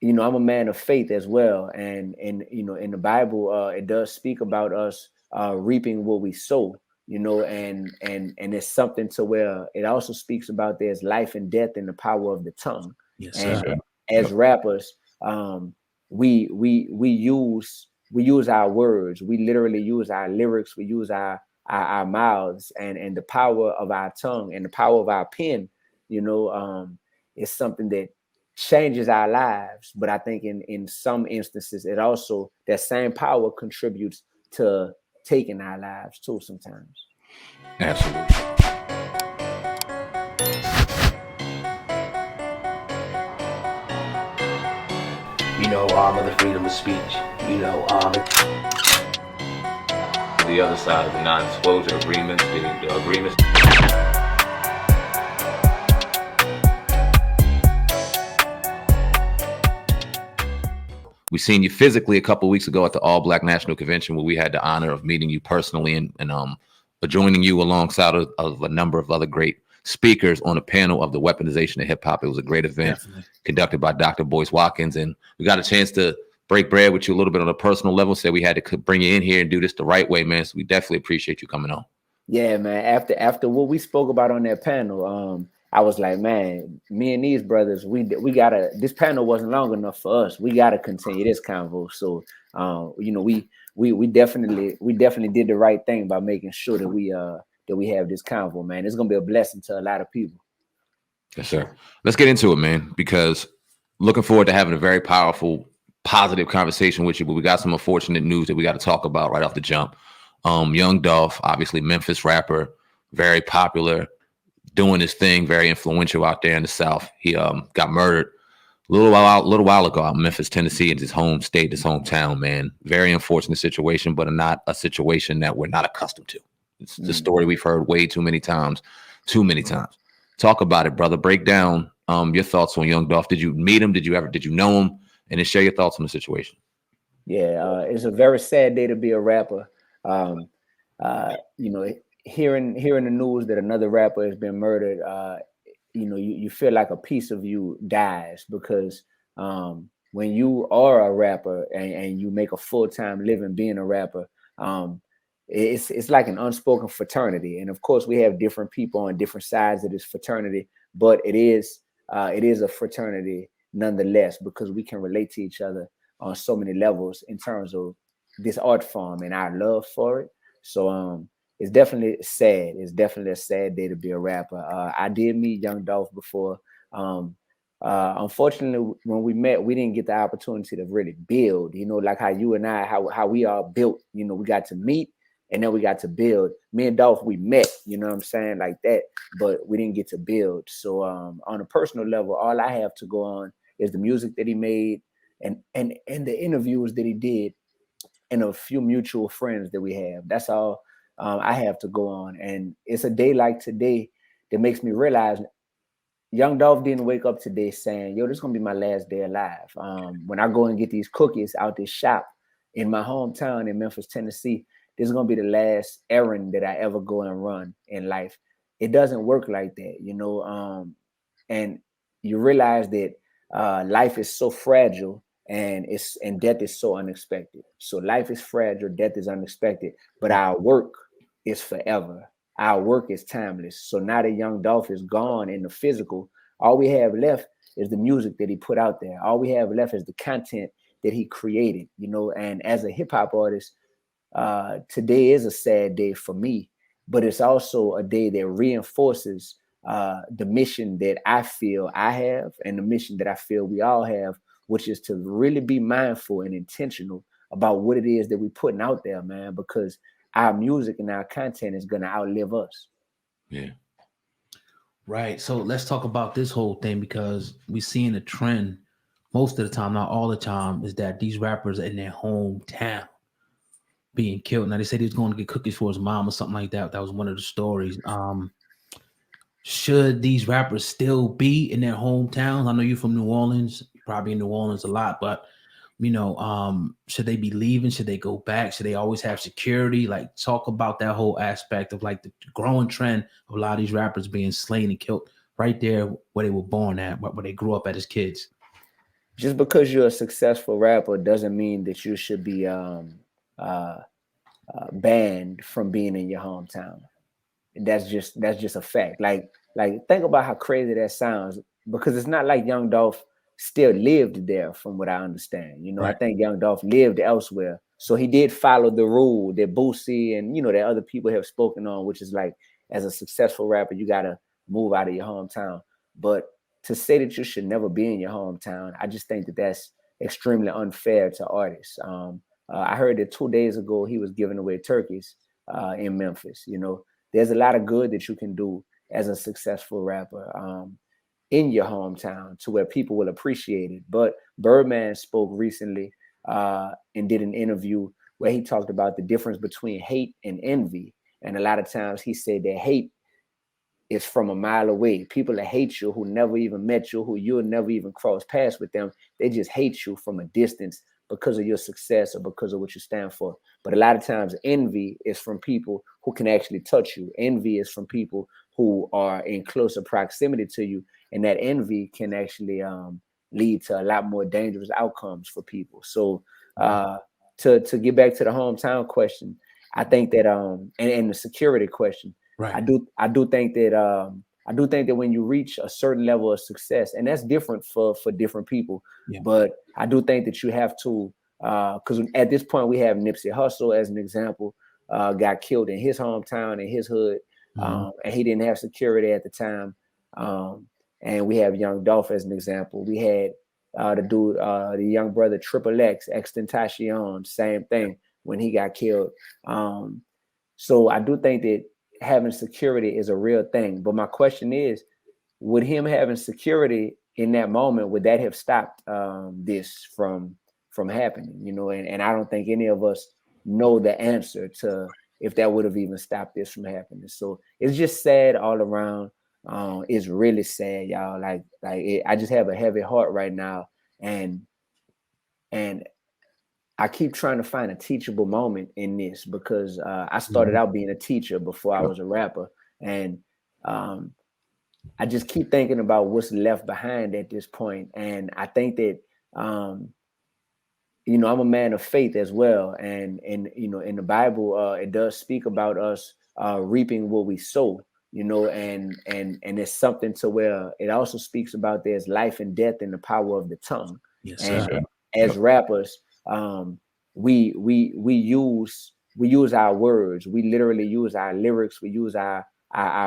I'm a man of faith as well, and in the Bible, it does speak about us reaping what we sow. And it's something to where it also speaks about there's life and death in the power of the tongue. Yes, And sir. Sure. as Yep. rappers, we use our words. We literally use our lyrics. We use our mouths, and the power of our tongue and the power of our pen. Is something that changes our lives. But I think in some instances, it also that same power contributes to taking our lives too sometimes. Absolutely. Of the freedom of speech. The other side of the non-disclosure agreements, the agreements. We seen you physically a couple of weeks ago at the All Black National Convention, where we had the honor of meeting you personally and joining you alongside of a number of other great speakers on a panel of the weaponization of hip hop. It was a great event. Definitely. Conducted by Dr. Boyce Watkins, and we got a chance to break bread with you a little bit on a personal level. Said we had to bring you in here and do this the right way, man. So we definitely appreciate you coming on. Yeah, man. After what we spoke about on that panel, I was like, man, me and these brothers, we gotta. This panel wasn't long enough for us. We gotta continue this convo. So, we definitely did the right thing by making sure that we have this convo, man. It's gonna be a blessing to a lot of people. Yes, sir. Let's get into it, man, because looking forward to having a very powerful, positive conversation with you. But we got some unfortunate news that we got to talk about right off the jump. Young Dolph, obviously Memphis rapper, very popular, doing his thing, very influential out there in the South. He got murdered a little while ago out in Memphis, Tennessee, in his home state, his hometown, man. Very unfortunate situation, but not a situation that we're not accustomed to. It's the story we've heard way too many times, too many times. Talk about it, brother. Break down your thoughts on Young Dolph. Did you meet him? Did you know him? And then share your thoughts on the situation. Yeah, it's a very sad day to be a rapper. Um, you know, hearing the news that another rapper has been murdered, you feel like a piece of you dies because when you are a rapper and you make a full-time living being a rapper, it's like an unspoken fraternity. And of course, we have different people on different sides of this fraternity, but it is a fraternity nonetheless because we can relate to each other on so many levels in terms of this art form and our love for it. So it's definitely sad. It's definitely a sad day to be a rapper. I did meet Young Dolph before. Unfortunately, when we met, we didn't get the opportunity to really build. Like how you and I, how we all built. We got to meet and then we got to build. Me and Dolph, we met. You know what I'm saying, like that, but we didn't get to build. So on a personal level, all I have to go on is the music that he made and the interviews that he did and a few mutual friends that we have. That's all I have to go on. And it's a day like today that makes me realize Young Dolph didn't wake up today saying, yo, this is going to be my last day alive. When I go and get these cookies out this shop in my hometown in Memphis, Tennessee, this is going to be the last errand that I ever go and run in life. It doesn't work like that. And you realize that life is so fragile and death is so unexpected. So life is fragile, death is unexpected, but our work is forever. Our work is timeless. So now that Young Dolph is gone in the physical, all we have left is the music that he put out there. All we have left is the content that he created, and as a hip hop artist, today is a sad day for me, but it's also a day that reinforces the mission that I feel I have and the mission that I feel we all have, which is to really be mindful and intentional about what it is that we're putting out there, man, because our music and our content is going to outlive us. Yeah. Right. So let's talk about this whole thing because we're seeing a trend most of the time, not all the time, is that these rappers in their hometown being killed. Now they said he was going to get cookies for his mom or something like that. That was one of the stories. Should these rappers still be in their hometowns? I know you're from New Orleans, you're probably in New Orleans a lot, but should they be leaving? Should they go back? Should they always have security? Like, talk about that whole aspect of like the growing trend of a lot of these rappers being slain and killed right there where they were born at, where they grew up at as kids. just because you're a successful rapper doesn't mean that you should be banned from being in your hometown. That's just a fact. Like think about how crazy that sounds, because it's not like Young Dolph still lived there, from what I understand. You know, I Right. think Young Dolph lived elsewhere, so he did follow the rule that Boosie and that other people have spoken on, which is like, as a successful rapper, you gotta move out of your hometown. But to say that you should never be in your hometown, I just think that that's extremely unfair to artists. I heard that 2 days ago he was giving away turkeys in Memphis. There's a lot of good that you can do as a successful rapper in your hometown, to where people will appreciate it. But Birdman spoke recently and did an interview where he talked about the difference between hate and envy. And a lot of times he said that hate is from a mile away. People that hate you, who never even met you, who you'll never even cross paths with them, they just hate you from a distance because of your success or because of what you stand for. But a lot of times envy is from people who can actually touch you. Envy is from people who are in closer proximity to you, and that envy can actually lead to a lot more dangerous outcomes for people. So to get back to the hometown question, I think that and the security question, Right. I do think that when you reach a certain level of success, and that's different for different people, Yeah. but I do think that you have to, because at this point we have Nipsey Hussle as an example, got killed in his hometown, in his hood, and he didn't have security at the time. And we have Young Dolph as an example. We had the young brother Triple X, Extentacion, same thing when he got killed. So I do think that having security is a real thing. But my question is, would him having security in that moment, would that have stopped this from happening? And I don't think any of us know the answer to if that would have even stopped this from happening. So it's just sad all around. It's really sad, y'all. I just have a heavy heart right now, and I keep trying to find a teachable moment in this, because I started out being a teacher before I was a rapper, and I just keep thinking about what's left behind at this point. And I think that I'm a man of faith as well, and in the Bible it does speak about us reaping what we sow. And it's something to where it also speaks about there's life and death in the power of the tongue. Yes, And sir. as rappers, we use our words, we literally use our lyrics, we use our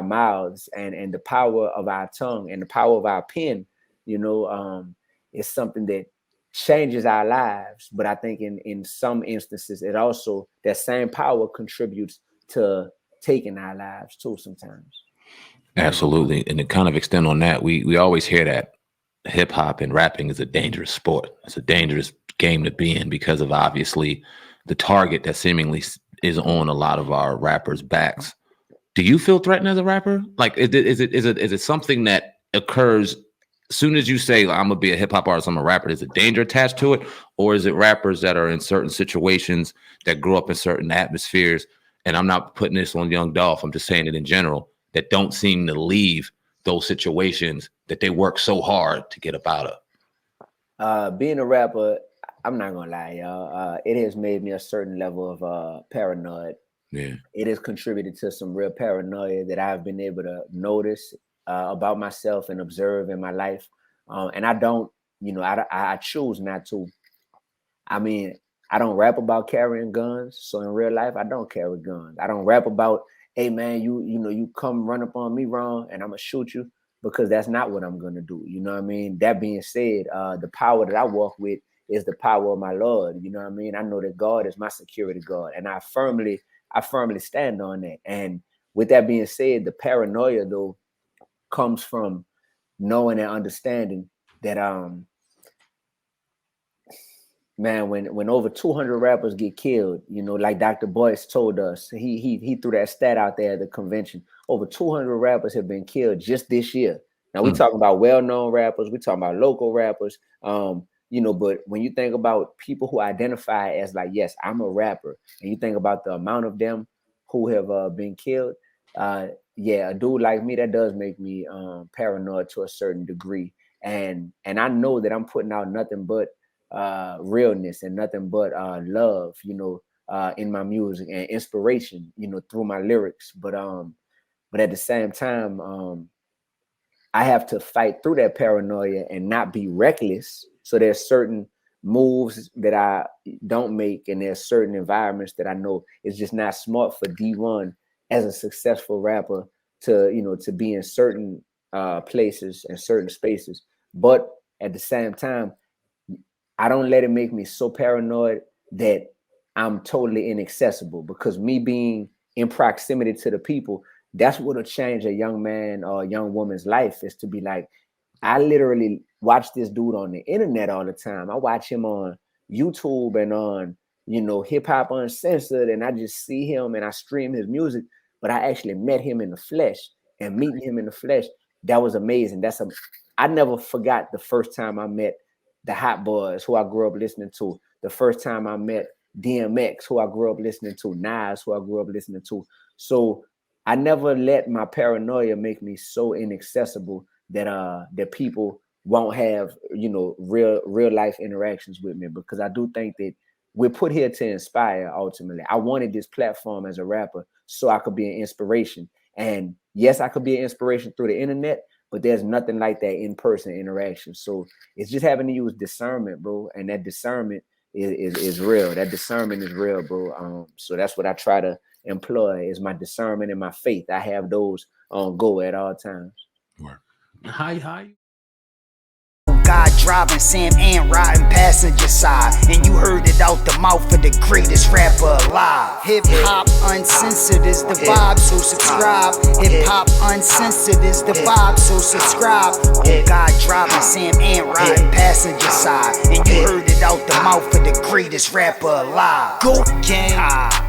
mouths, and the power of our tongue and the power of our pen, is something that changes our lives. But I think in some instances, it also, that same power contributes to taking our lives too sometimes. Absolutely. And to kind of extend on that, we always hear that hip hop and rapping is a dangerous sport. It's a dangerous game to be in because of obviously the target that seemingly is on a lot of our rappers' backs. Do you feel threatened as a rapper? Like, is it something that occurs as soon as you say, I'm gonna be a hip hop artist, I'm a rapper? Is a danger attached to it, or is it rappers that are in certain situations that grew up in certain atmospheres? And I'm not putting this on Young Dolph, I'm just saying it in general, that don't seem to leave those situations that they work so hard to get up out of. Being a rapper, I'm not gonna lie, y'all. It has made me a certain level of paranoid. Yeah. It has contributed to some real paranoia that I've been able to notice about myself and observe in my life. And I don't, I choose not to. I mean, I don't rap about carrying guns. So in real life, I don't carry guns. I don't rap about, hey man, you come run up on me wrong and I'm gonna shoot you, because that's not what I'm gonna do. You know what I mean? That being said, the power that I walk with is the power of my Lord. You know what I mean? I know that God is my security guard, and I firmly stand on that. And with that being said, the paranoia though comes from knowing and understanding that man, when over 200 rappers get killed, like Dr. Boyce told us, he threw that stat out there at the convention. Over 200 rappers have been killed just this year. Now we're talking about well-known rappers, we're talking about local rappers, but when you think about people who identify as like, yes, I'm a rapper, and you think about the amount of them who have been killed, yeah, a dude like me, that does make me paranoid to a certain degree. and I know that I'm putting out nothing but realness and nothing but love, you know, in my music and inspiration, you know, through my lyrics. But at the same time, I have to fight through that paranoia and not be reckless. So there's certain moves that I don't make, and there's certain environments that I know it's just not smart for Dee-1 as a successful rapper to, you know, to be in certain places and certain spaces. But at the same time, I don't let it make me so paranoid that I'm totally inaccessible, because me being in proximity to the people, that's what'll change a young man or a young woman's life, is to be like, I literally watch this dude on the internet all the time. I watch him on YouTube and on, you know, Hip Hop Uncensored, and I just see him and I stream his music, but I actually met him in the flesh, and meeting him in the flesh, that was amazing. I never forgot the first time I met the Hot Boys, who I grew up listening to. The first time I met DMX, who I grew up listening to. Nas, who I grew up listening to. So I never let my paranoia make me so inaccessible that people won't have, you know, real life interactions with me, because I do think that we're put here to inspire. Ultimately, I wanted this platform as a rapper so I could be an inspiration. And yes, I could be an inspiration through the internet, but there's nothing like that in-person interaction. So it's just having to use discernment, bro. And that discernment is real. That discernment is real, bro. So that's what I try to employ, is my discernment and my faith. I have those on go at all times. Hi. God driving, Sam and riding passenger side, and you heard it out the mouth of the greatest rapper alive. Hip hop uncensored is the vibe, so subscribe. Hip hop uncensored is the vibe, so subscribe. Oh, God driving, Sam and riding passenger side, and you heard it out the mouth of the greatest rapper alive. Go gang.